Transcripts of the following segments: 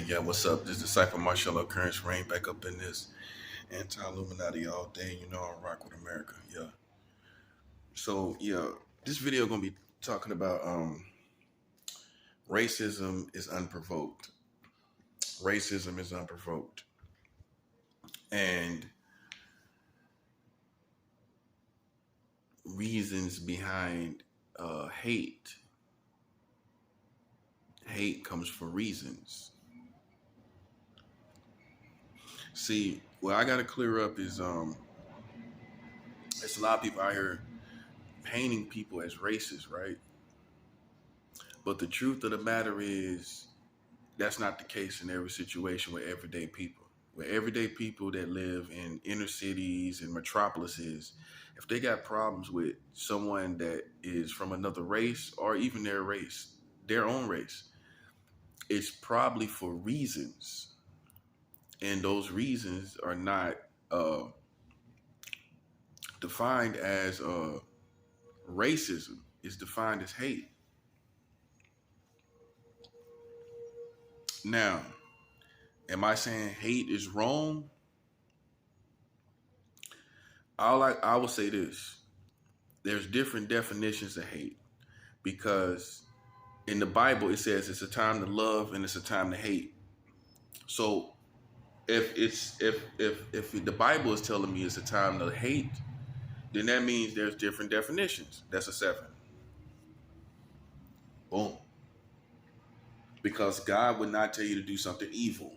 Yeah, what's up? This Disciple Marshall Occurrence Rain back up in this anti-Illuminati all day. You know I rock with America. Yeah. So yeah, this video gonna be talking about racism is unprovoked. Racism is unprovoked. And reasons behind hate. Hate comes for reasons. See, what I gotta clear up is there's a lot of people out here painting people as racist, right? But the truth of the matter is that's not the case in every situation with everyday people. With everyday people that live in inner cities and metropolises, if they got problems with someone that is from another race or even their race, their own race, it's probably for reasons. And those reasons are not defined as racism. It's defined as hate. Now, am I saying hate is wrong? I will say this. There's different definitions of hate because in the Bible it says it's a time to love and it's a time to hate. So if the Bible is telling me it's a time to hate, then that means there's different definitions. That's a 7. Boom. Because God would not tell you to do something evil.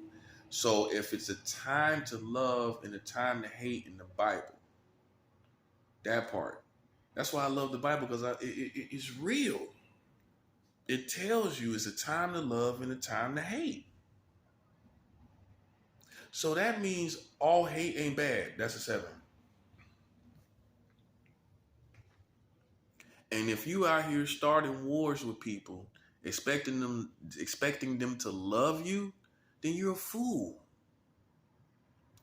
So if it's a time to love and a time to hate in the Bible, that part. That's why I love the Bible, because it's real. It tells you it's a time to love and a time to hate. So that means all hate ain't bad. That's a 7. And if you out here starting wars with people, expecting them to love you, then you're a fool.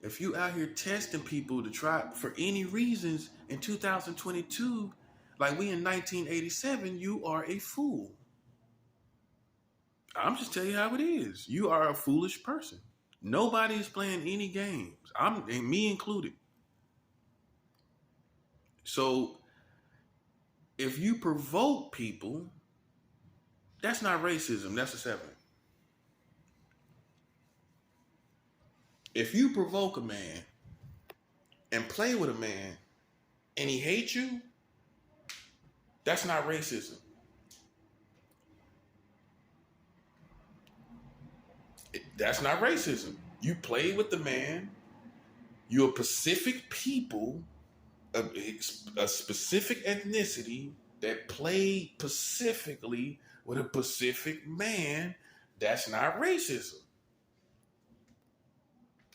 If you out here testing people to try for any reasons in 2022, like we in 1987, you are a fool. I'm just telling you how it is. You are a foolish person. Nobody is playing any games. And me included. So if you provoke people, that's not racism. That's a 7. If you provoke a man and play with a man and he hates you, that's not racism. That's not racism. You play with the man. You're a Pacific people, a specific ethnicity that play pacifically with a Pacific man. That's not racism.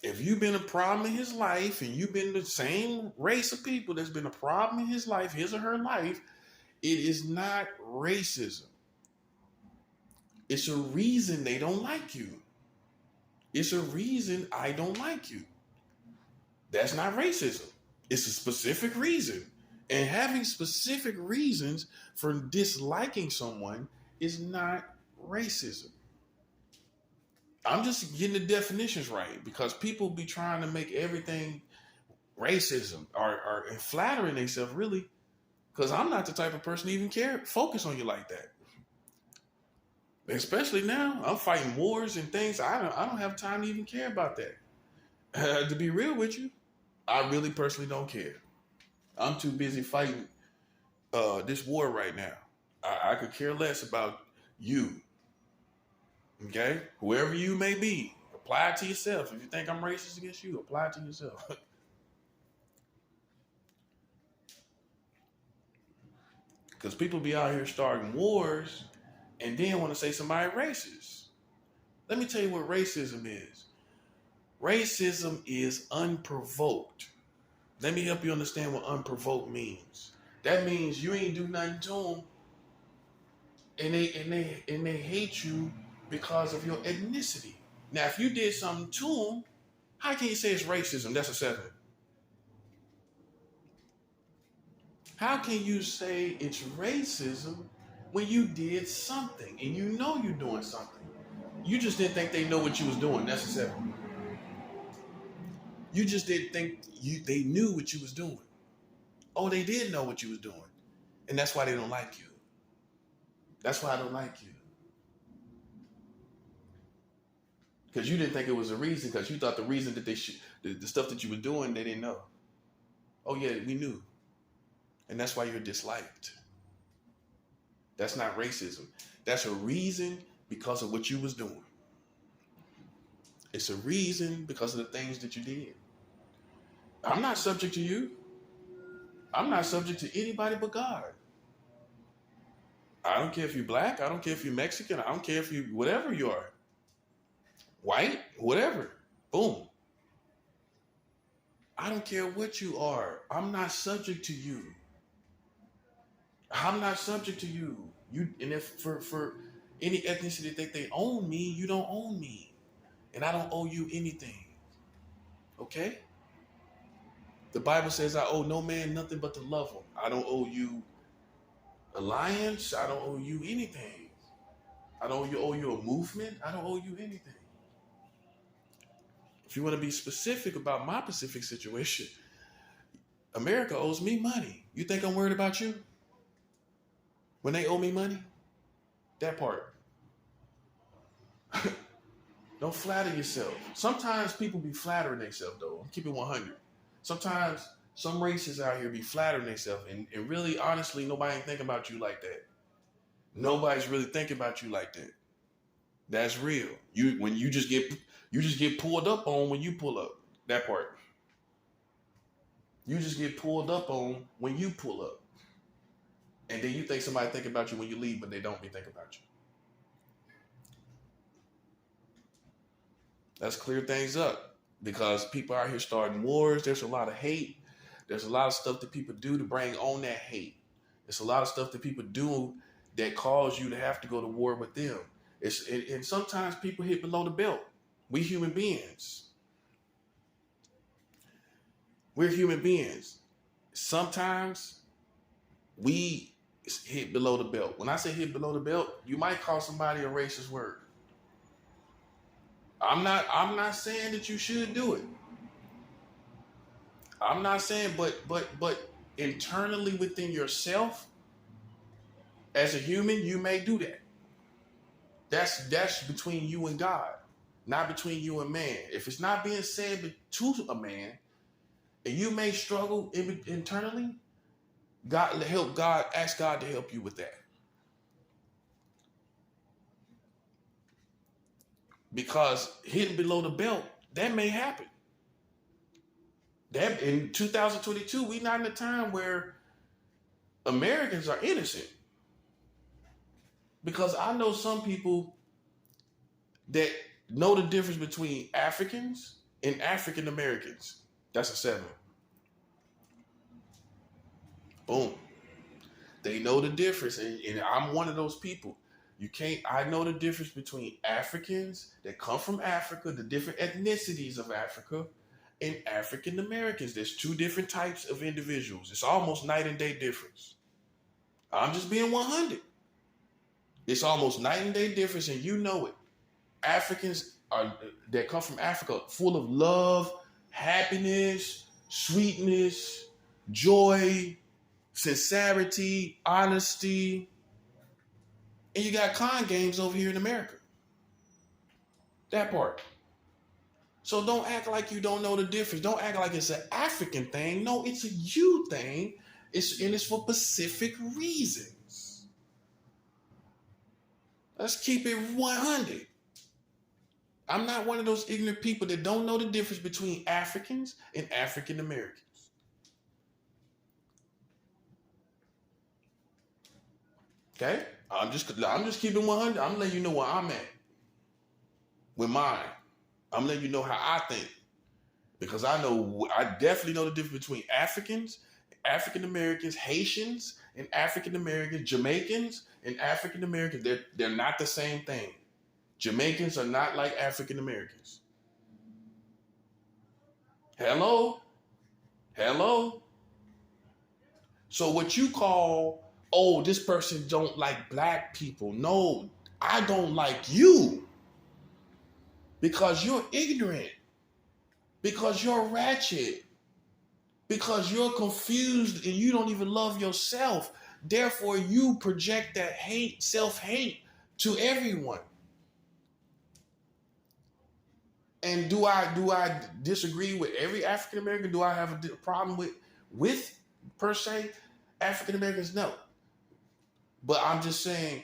If you've been a problem in his life and you've been the same race of people that's been a problem in his life, his or her life, it is not racism. It's a reason they don't like you. It's a reason I don't like you. That's not racism. It's a specific reason. And having specific reasons for disliking someone is not racism. I'm just getting the definitions right because people be trying to make everything racism or flattering themselves, really, because I'm not the type of person to even focus on you like that. Especially now, I'm fighting wars and things. I don't have time to even care about that. To be real with you, I really personally don't care. I'm too busy fighting this war right now. I could care less about you. Okay? Whoever you may be, apply it to yourself. If you think I'm racist against you, apply it to yourself. Because people be out here starting wars and then want to say somebody racist. Let me tell you what racism is. Racism is unprovoked. Let me help you understand what unprovoked means. That means you ain't do nothing to them, and they hate you because of your ethnicity. Now, if you did something to them, how can you say it's racism? That's a 7. How can you say it's racism when you did something and you know you're doing something? You just didn't think they know what you was doing necessarily. You just didn't think they knew what you was doing. Oh, they did know what you was doing. And that's why they don't like you. That's why I don't like you. Because you didn't think it was a reason, because you thought the reason that the stuff that you were doing, they didn't know. Oh yeah, we knew. And that's why you're disliked. That's not racism. That's a reason because of what you was doing. It's a reason because of the things that you did. I'm not subject to you. I'm not subject to anybody but God. I don't care if you're black. I don't care if you're Mexican. I don't care if you, whatever you are. White, whatever. Boom. I don't care what you are. I'm not subject to you. I'm not subject to you. And if for any ethnicity that think they own me, you don't own me. And I don't owe you anything. Okay? The Bible says I owe no man nothing but to love him. I don't owe you alliance. I don't owe you anything. I don't owe you a movement. I don't owe you anything. If you want to be specific about my specific situation, America owes me money. You think I'm worried about you? When they owe me money? That part. Don't flatter yourself. Sometimes people be flattering themselves, though. I'm keeping 100. Sometimes some races out here be flattering themselves, and really, honestly, nobody ain't thinking about you like that. Nobody's really thinking about you like that. That's real. You just get pulled up on when you pull up. That part. You just get pulled up on when you pull up. And then you think somebody think about you when you leave, but they don't be thinking about you. Let's clear things up, because people out here starting wars. There's a lot of hate. There's a lot of stuff that people do to bring on that hate. There's a lot of stuff that people do that cause you to have to go to war with them. And sometimes people hit below the belt. We human beings. We're human beings. Sometimes we hit below the belt. When I say hit below the belt, you might call somebody a racist word. I'm not saying that you should do it. I'm not saying, but internally within yourself, as a human, you may do that. That's between you and God, not between you and man. If it's not being said to a man, and you may struggle internally, ask God to help you with that. Because hitting below the belt, that may happen. That in 2022, we're not in a time where Americans are innocent. Because I know some people that know the difference between Africans and African Americans. That's a 7. Boom. They know the difference. And I'm one of those people. I know the difference between Africans that come from Africa, the different ethnicities of Africa, and African Americans. There's 2 different types of individuals. It's almost night and day difference. I'm just being 100. It's almost night and day difference, and you know it. Africans that come from Africa, full of love, happiness, sweetness, joy, sincerity, honesty. And you got con games over here in America. That part. So don't act like you don't know the difference. Don't act like it's an African thing. No, it's a you thing. It's for specific reasons. Let's keep it 100. I'm not one of those ignorant people that don't know the difference between Africans and African Americans. Okay? I'm just keeping 100. I'm letting you know where I'm at with mine. I'm letting you know how I think, because I definitely know the difference between Africans, African Americans, Haitians, and African Americans, Jamaicans, and African Americans. They're not the same thing. Jamaicans are not like African Americans. Hello? So what you call, oh, this person don't like black people. No, I don't like you. because you're ignorant, because you're ratchet, because you're confused and you don't even love yourself. Therefore, you project that hate, self-hate to everyone. And do I disagree with every African American? Do I have a problem with per se African Americans? No. But I'm just saying,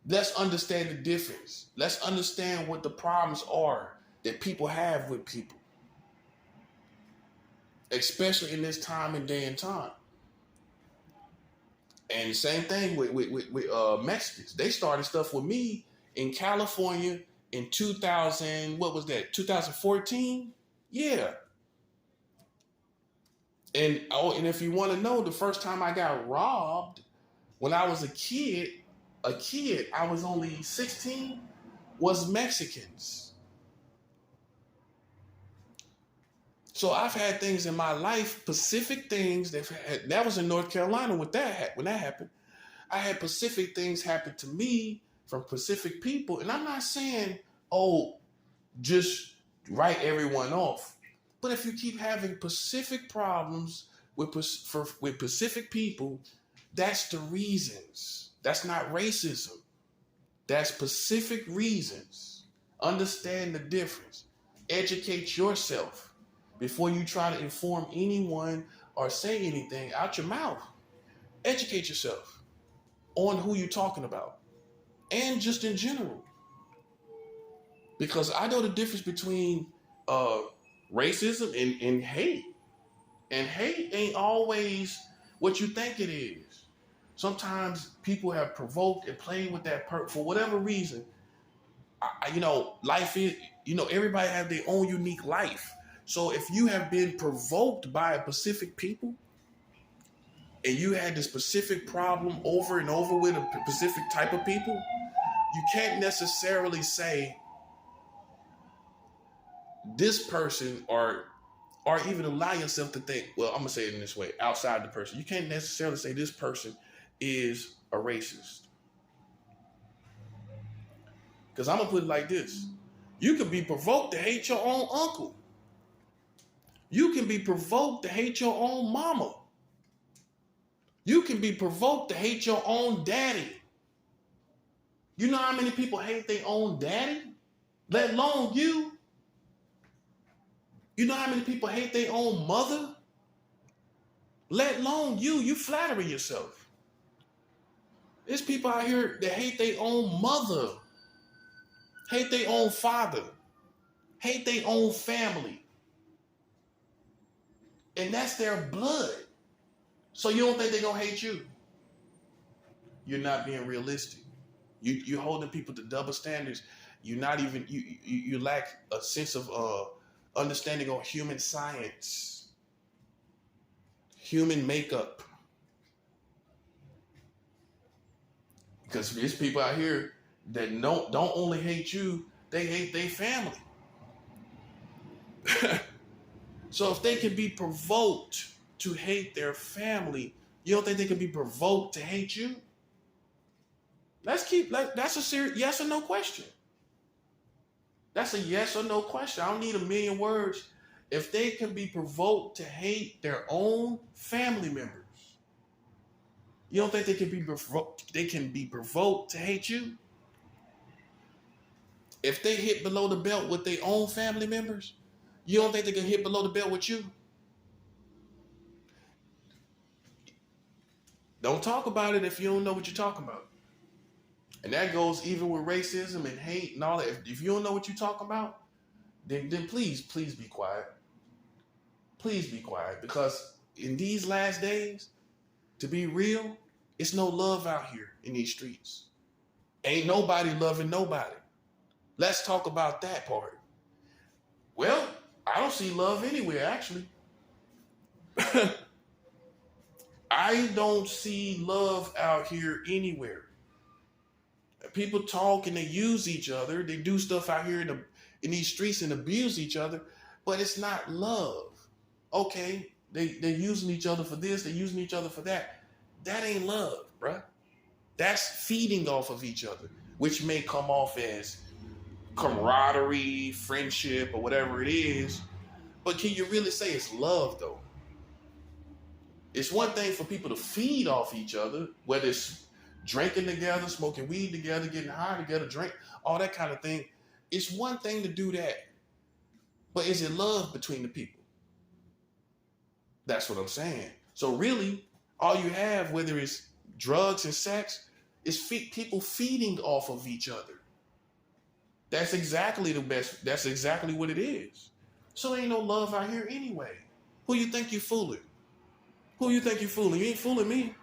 let's understand the difference. Let's understand what the problems are that people have with people, especially in this time and day and time. And the same thing with Mexicans. They started stuff with me in California in 2000. What was that? 2014. Yeah. And if you want to know, the first time I got robbed when I was a kid, I was only 16, was Mexicans. So I've had things in my life, specific things that was in North Carolina when that happened. I had specific things happen to me from specific people, and I'm not saying, just write everyone off. But if you keep having specific problems with specific people, that's the reasons. That's not racism. That's specific reasons. Understand the difference. Educate yourself before you try to inform anyone or say anything out your mouth. Educate yourself on who you're talking about and just in general. Because I know the difference between racism and hate. And hate ain't always what you think it is. Sometimes people have provoked and played with that for whatever reason. Life is, everybody have their own unique life. So if you have been provoked by a specific people and you had this specific problem over and over with a specific type of people, you can't necessarily say this person or even allow yourself to think, well, I'm going to say it in this way, outside the person. You can't necessarily say this person is a racist. Because I'm going to put it like this. You can be provoked to hate your own uncle. You can be provoked to hate your own mama. You can be provoked to hate your own daddy. You know how many people hate their own daddy? Let alone you. You know how many people hate their own mother? Let alone you. You flattering yourself. There's people out here that hate their own mother, hate their own father, hate their own family. And that's their blood. So you don't think they're going to hate you? You're not being realistic. You're holding people to double standards. You're not even, you lack a sense of understanding of human science, human makeup. Because there's people out here that don't only hate you, they hate their family. So if they can be provoked to hate their family, you don't think they can be provoked to hate you? That's a serious yes or no question. That's a yes or no question. I don't need a million words. If they can be provoked to hate their own family members, you don't think they can be provoked to hate you? If they hit below the belt with their own family members, you don't think they can hit below the belt with you? Don't talk about it if you don't know what you're talking about. And that goes even with racism and hate and all that. If you don't know what you're talking about, then please be quiet. Please be quiet. Because in these last days, to be real, it's no love out here in these streets. Ain't nobody loving nobody. Let's talk about that part. Well, I don't see love anywhere, actually. I don't see love out here anywhere. People talk and they use each other. They do stuff out here in these streets and abuse each other, but it's not love. Okay, they're using each other for this, they're using each other for that. That ain't love, bruh. That's feeding off of each other, which may come off as camaraderie, friendship, or whatever it is. But can you really say it's love, though? It's one thing for people to feed off each other, whether it's drinking together, smoking weed together, getting high together, drink, all that kind of thing. It's one thing to do that. But is it love between the people? That's what I'm saying. So really, all you have, whether it's drugs and sex, is people feeding off of each other. That's exactly the best. That's exactly what it is. So ain't no love out here anyway. Who you think you fooling? Who you think you fooling? You ain't fooling me.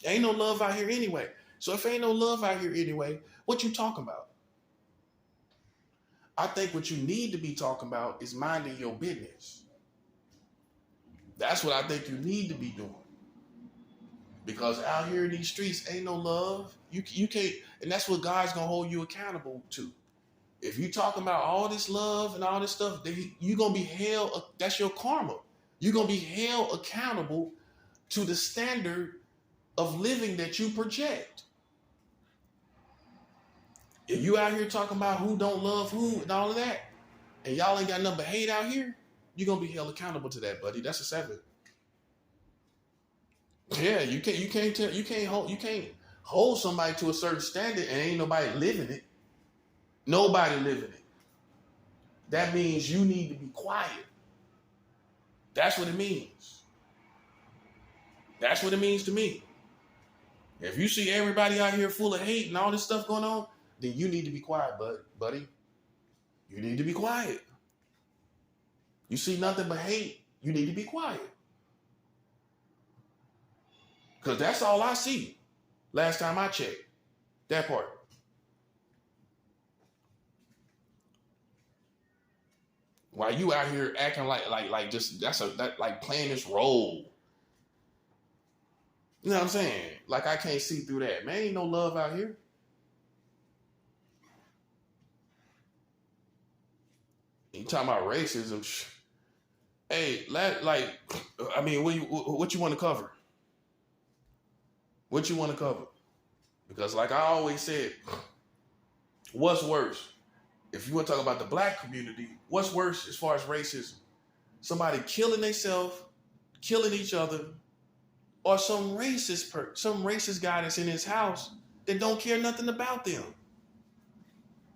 Ain't no love out here anyway. So if ain't no love out here anyway, what you talking about? I think what you need to be talking about is minding your business. That's what I think you need to be doing. Because out here in these streets, ain't no love. You can't, and that's what God's gonna hold you accountable to. If you talking about all this love and all this stuff, you're gonna be held. That's your karma. You're gonna be held accountable to the standard of living that you project. If you out here talking about who don't love who and all of that, and y'all ain't got nothing but hate out here, you're gonna be held accountable to that, buddy. That's a 7. Yeah, you can't hold somebody to a certain standard and ain't nobody living it. Nobody living it. That means you need to be quiet. That's what it means. That's what it means to me. If you see everybody out here full of hate and all this stuff going on, then you need to be quiet, buddy. You need to be quiet. You see nothing but hate, you need to be quiet. Because that's all I see. Last time I checked. That part. While you out here acting like just like playing this role. You know what I'm saying? Like I can't see through that. Man, ain't no love out here. You talking about racism? Hey, I mean, what you want to cover? What you want to cover? Because like I always said, what's worse? If you want to talk about the black community, what's worse as far as racism? Somebody killing themselves, killing each other, or some racist guy that's in his house that don't care nothing about them.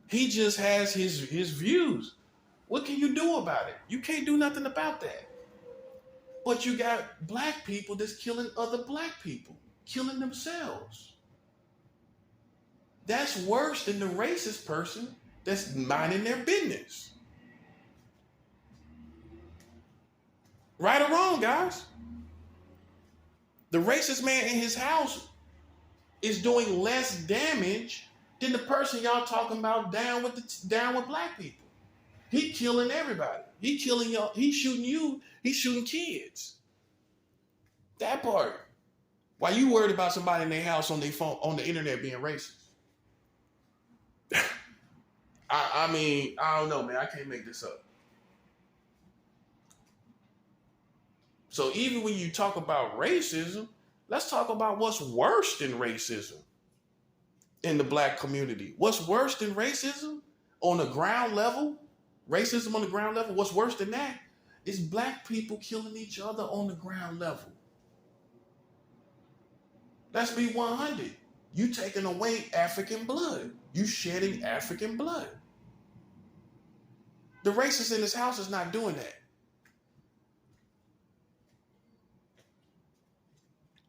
He just has his views. What can you do about it? You can't do nothing about that. But you got black people that's killing other black people, killing themselves. That's worse than the racist person that's minding their business. Right or wrong, guys? The racist man in his house is doing less damage than the person y'all talking about down with black people. He killing everybody. He killing y'all. He shooting you. He shooting kids. That part. Why you worried about somebody in their house on their phone, on the internet being racist? I mean, I don't know, man. I can't make this up. So even when you talk about racism, let's talk about what's worse than racism in the black community. What's worse than racism on the ground level? Racism on the ground level, what's worse than that is black people killing each other on the ground level. Let's be 100. You taking away African blood. You shedding African blood. The racist in this house is not doing that.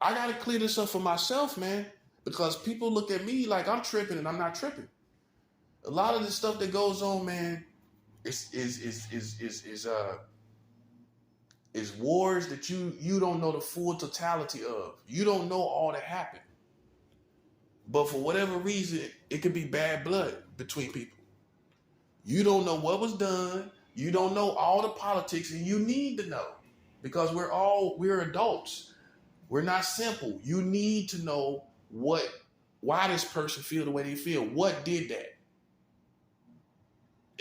I got to clear this up for myself, man, because people look at me like I'm tripping and I'm not tripping. A lot of the stuff that goes on, man, is wars that you don't know the full totality of. You don't know all that happened. But for whatever reason, it could be bad blood between people. You don't know what was done. You don't know all the politics, and you need to know because we're adults. We're not simple. You need to know why this person feel the way they feel. What did that?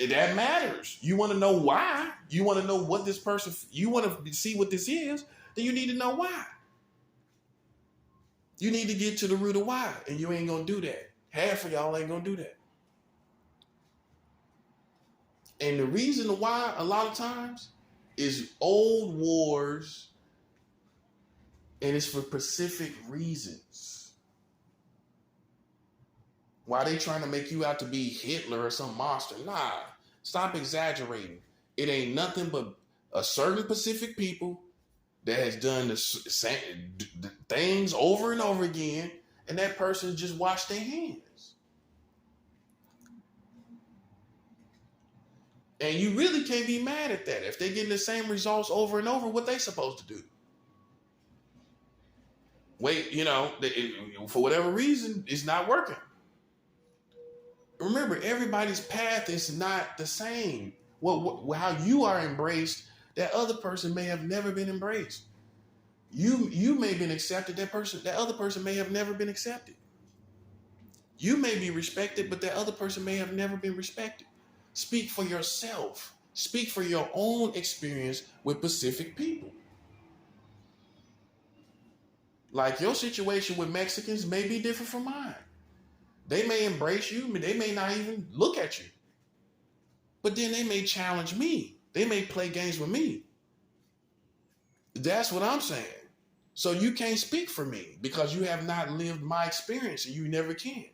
That matters. You want to know why. You want to know what this person, you want to see what this is, then you need to know why. You need to get to the root of why, and you ain't going to do that. Half of y'all ain't going to do that. And the reason why a lot of times is old wars, and it's for specific reasons. Why they trying to make you out to be Hitler or some monster? Nah, stop exaggerating. It ain't nothing but a certain specific people that has done the same things over and over again, and that person just washed their hands. And you really can't be mad at that. If they're getting the same results over and over, what they supposed to do? Wait, for whatever reason, it's not working. Remember, everybody's path is not the same. How you are embraced, that other person may have never been embraced. You may have been accepted, that other person may have never been accepted. You may be respected, but that other person may have never been respected. Speak for yourself. Speak for your own experience with specific people. Like your situation with Mexicans may be different from mine. They may embrace you, but they may not even look at you. But then they may challenge me. They may play games with me. That's what I'm saying. So you can't speak for me because you have not lived my experience and you never can.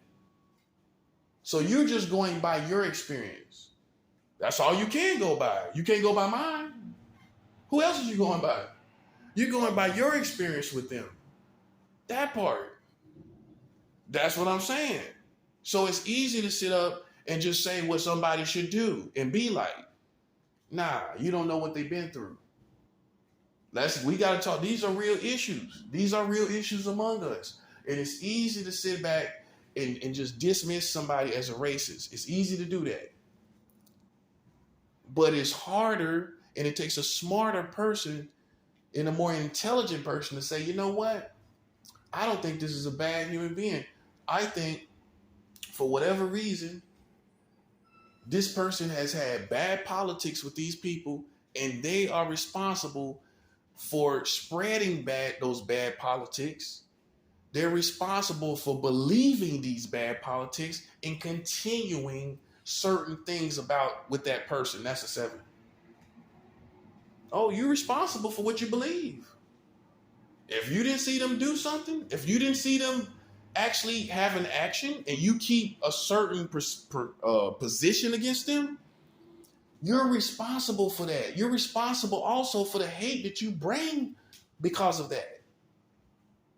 So you're just going by your experience. That's all you can go by. You can't go by mine. Who else is you going by? You're going by your experience with them. That part. That's what I'm saying. So it's easy to sit up and just say what somebody should do and be like. Nah, you don't know what they've been through. We got to talk. These are real issues. These are real issues among us. And it's easy to sit back and just dismiss somebody as a racist. It's easy to do that. But it's harder, and it takes a smarter person and a more intelligent person to say, you know what? I don't think this is a bad human being. I think for whatever reason, this person has had bad politics with these people, and they are responsible for spreading those bad politics. They're responsible for believing these bad politics and continuing certain things with that person. That's a 7. Oh, you're responsible for what you believe. If you didn't see them do something, if you didn't see them actually have an action, and you keep a certain position against them, you're responsible for that. You're responsible also for the hate that you bring because of that.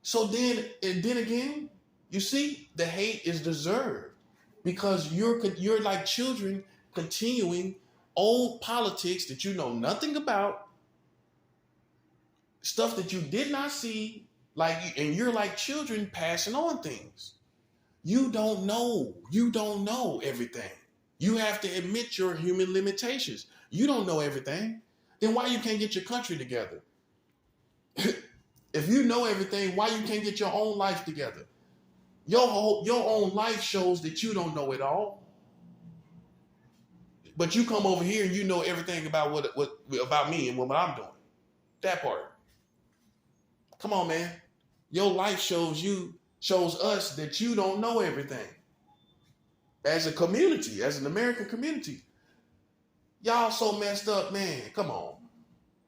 So then again, you see, the hate is deserved because you're like children continuing old politics that you know nothing about, stuff that you did not see, and you're like children passing on things. You don't know everything. You have to admit your human limitations. You don't know everything. Then why you can't get your country together? If you know everything, why you can't get your own life together? Your own life shows that you don't know it all. But you come over here and you know everything about what about me and what I'm doing. That part. Come on, man. Your life shows us that you don't know everything. As a community, as an American community, y'all so messed up, man. Come on.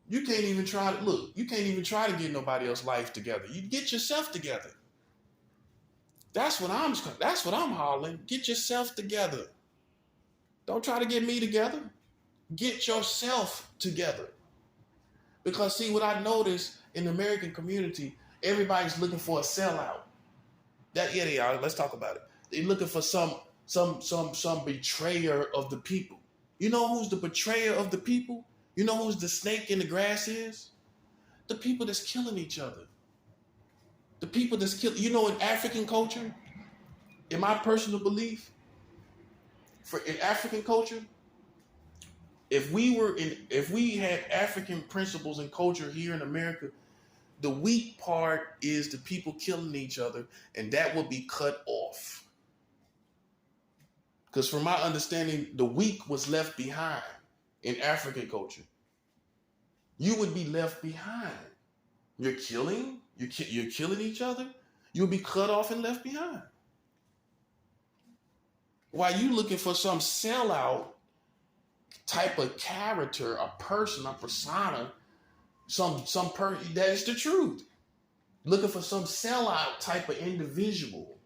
You can't even try to get nobody else's life together. You get yourself together. That's what I'm hollering. Get yourself together. Don't try to get me together. Get yourself together. Because see, what I noticed in the American community, everybody's looking for a sellout. They are. Let's talk about it. They're looking for some betrayer of the people. You know who's the betrayer of the people? You know who's the snake in the grass is? The people that's killing each other. The people that's killing. You know, in African culture, in my personal belief, in African culture, if we had African principles and culture here in America, the weak part is the people killing each other, and that will be cut off. Because from my understanding, the weak was left behind in African culture. You would be left behind. You're killing each other. You'll be cut off and left behind. While you looking for some sellout type of character, a person, a persona, some person that is the truth. Looking for some sellout type of individual.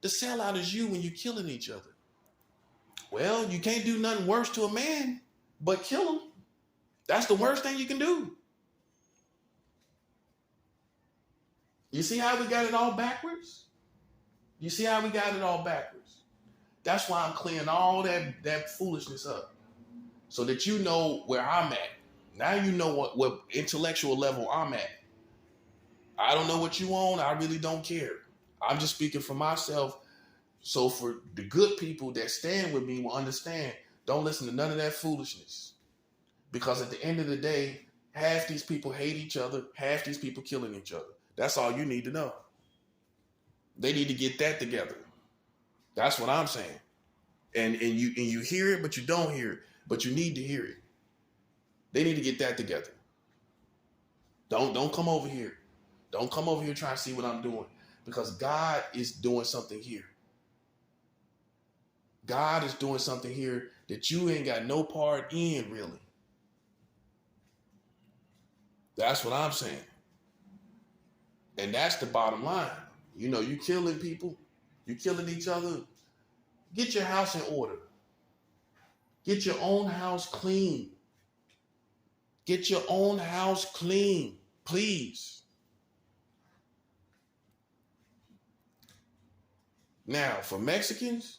The sellout is you when you're killing each other. Well, you can't do nothing worse to a man but kill him. That's the worst thing you can do. You see how we got it all backwards? You see how we got it all backwards? That's why I'm clearing all that foolishness up. So that you know where I'm at. Now you know what intellectual level I'm at. I don't know what you on. I really don't care. I'm just speaking for myself. So for the good people that stand with me will understand, don't listen to none of that foolishness. Because at the end of the day, half these people hate each other, half these people killing each other. That's all you need to know. They need to get that together. That's what I'm saying. And you hear it, but you don't hear it. But you need to hear it. They need to get that together. Don't come over here. Don't come over here trying to see what I'm doing. Because God is doing something here. God is doing something here that you ain't got no part in, really. That's what I'm saying. And that's the bottom line. You know, you killing people. You killing each other. Get your house in order. Get your own house clean. Get your own house clean, please. Now, for Mexicans,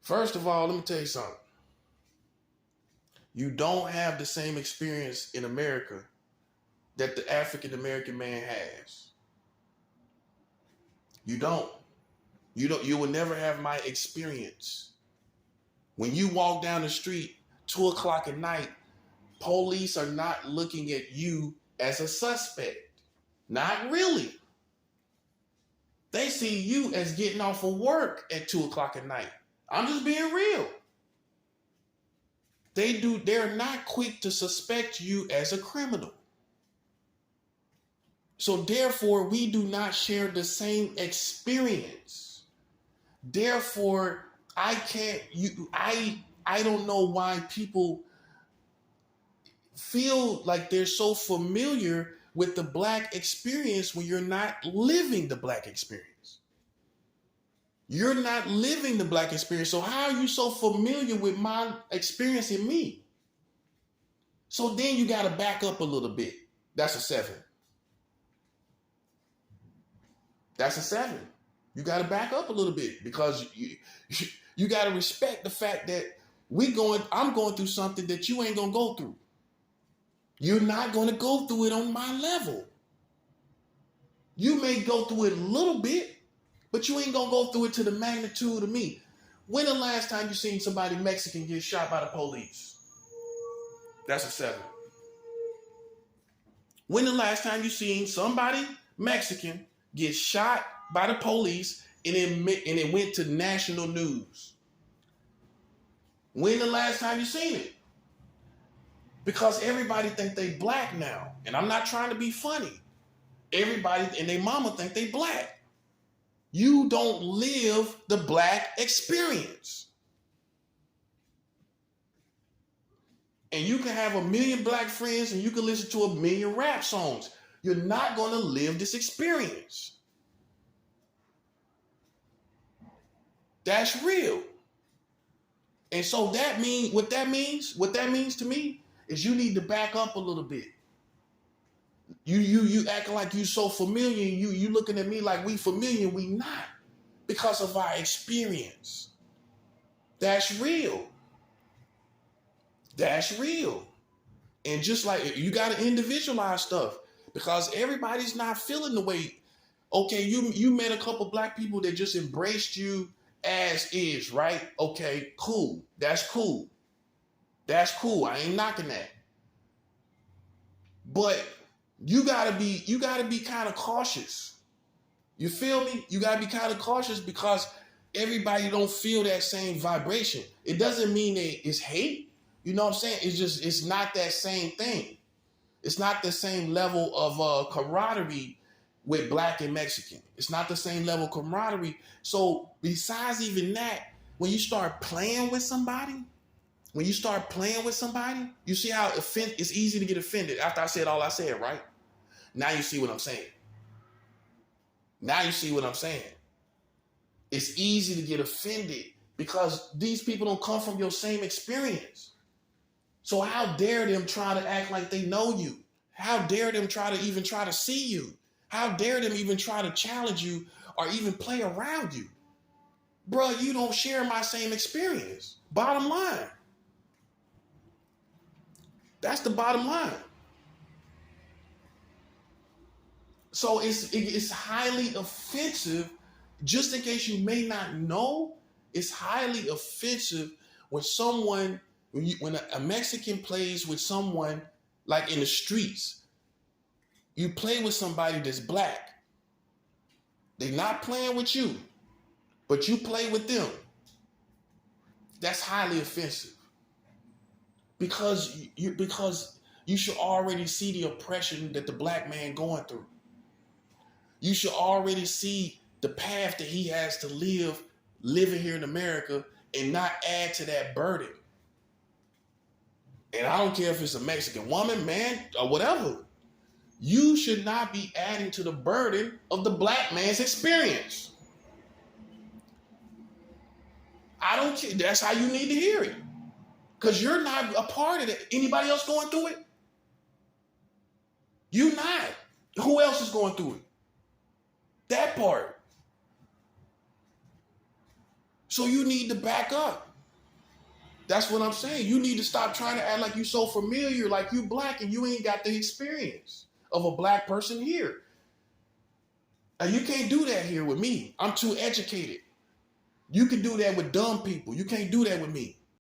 first of all, let me tell you something. You don't have the same experience in America that the African-American man has. You don't. You will never have my experience. When you walk down the street, 2 o'clock at night, police are not looking at you as a suspect. Not really. They see you as getting off of work at 2 o'clock at night. I'm just being real. They're not quick to suspect you as a criminal. So therefore, we do not share the same experience. Therefore, I don't know why people feel like they're so familiar with the Black experience when you're not living the Black experience. You're not living the Black experience. So how are you so familiar with my experience in me? So then you got to back up a little bit. That's a 7. That's a 7. You got to back up a little bit because you got to respect the fact that I'm going through something that you ain't going to go through. You're not going to go through it on my level. You may go through it a little bit, but you ain't going to go through it to the magnitude of me. When the last time you seen somebody Mexican get shot by the police? That's a 7. When the last time you seen somebody Mexican get shot by the police and it went to national news? When the last time you seen it? Because everybody think they Black now. And I'm not trying to be funny. Everybody and their mama think they Black. You don't live the Black experience. And you can have 1 million Black friends and you can listen to 1 million rap songs. You're not going to live this experience. That's real. And so what that means to me is you need to back up a little bit. You acting like you so familiar, you looking at me like we familiar, we not. Because of our experience. That's real. That's real. And just like you got to individualize stuff because everybody's not feeling the way. Okay, you met a couple Black people that just embraced you as is, right? Okay, cool. That's cool. That's cool. I ain't knocking that. But you gotta be kind of cautious. You feel me? You gotta be kind of cautious because everybody don't feel that same vibration. It doesn't mean that it's hate. You know what I'm saying? It's not that same thing. It's not the same level of camaraderie with Black and Mexican. It's not the same level of camaraderie. So besides even that, when you start playing with somebody, When you start playing with somebody, you see how it's easy to get offended after I said all I said, right? Now you see what I'm saying. Now you see what I'm saying. It's easy to get offended because these people don't come from your same experience. So how dare them try to act like they know you? How dare them try to see you? How dare them even try to challenge you or even play around you? Bro, you don't share my same experience. Bottom line. That's the bottom line. So it's highly offensive. Just in case you may not know, it's highly offensive when when a Mexican plays with someone like in the streets. You play with somebody that's black. They're not playing with you, but you play with them. That's highly offensive. Because you should already see the oppression that the black man going through. You should already see the path that he has to living here in America and not add to that burden. And I don't care if it's a Mexican woman, man, or whatever. You should not be adding to the burden of the black man's experience. I don't care. That's how you need to hear it. Because you're not a part of it. Anybody else going through it? You not. Who else is going through it? That part. So you need to back up. That's what I'm saying. You need to stop trying to act like you so familiar, like you black and you ain't got the experience of a black person here. And you can't do that here with me. I'm too educated. You can do that with dumb people. You can't do that with me.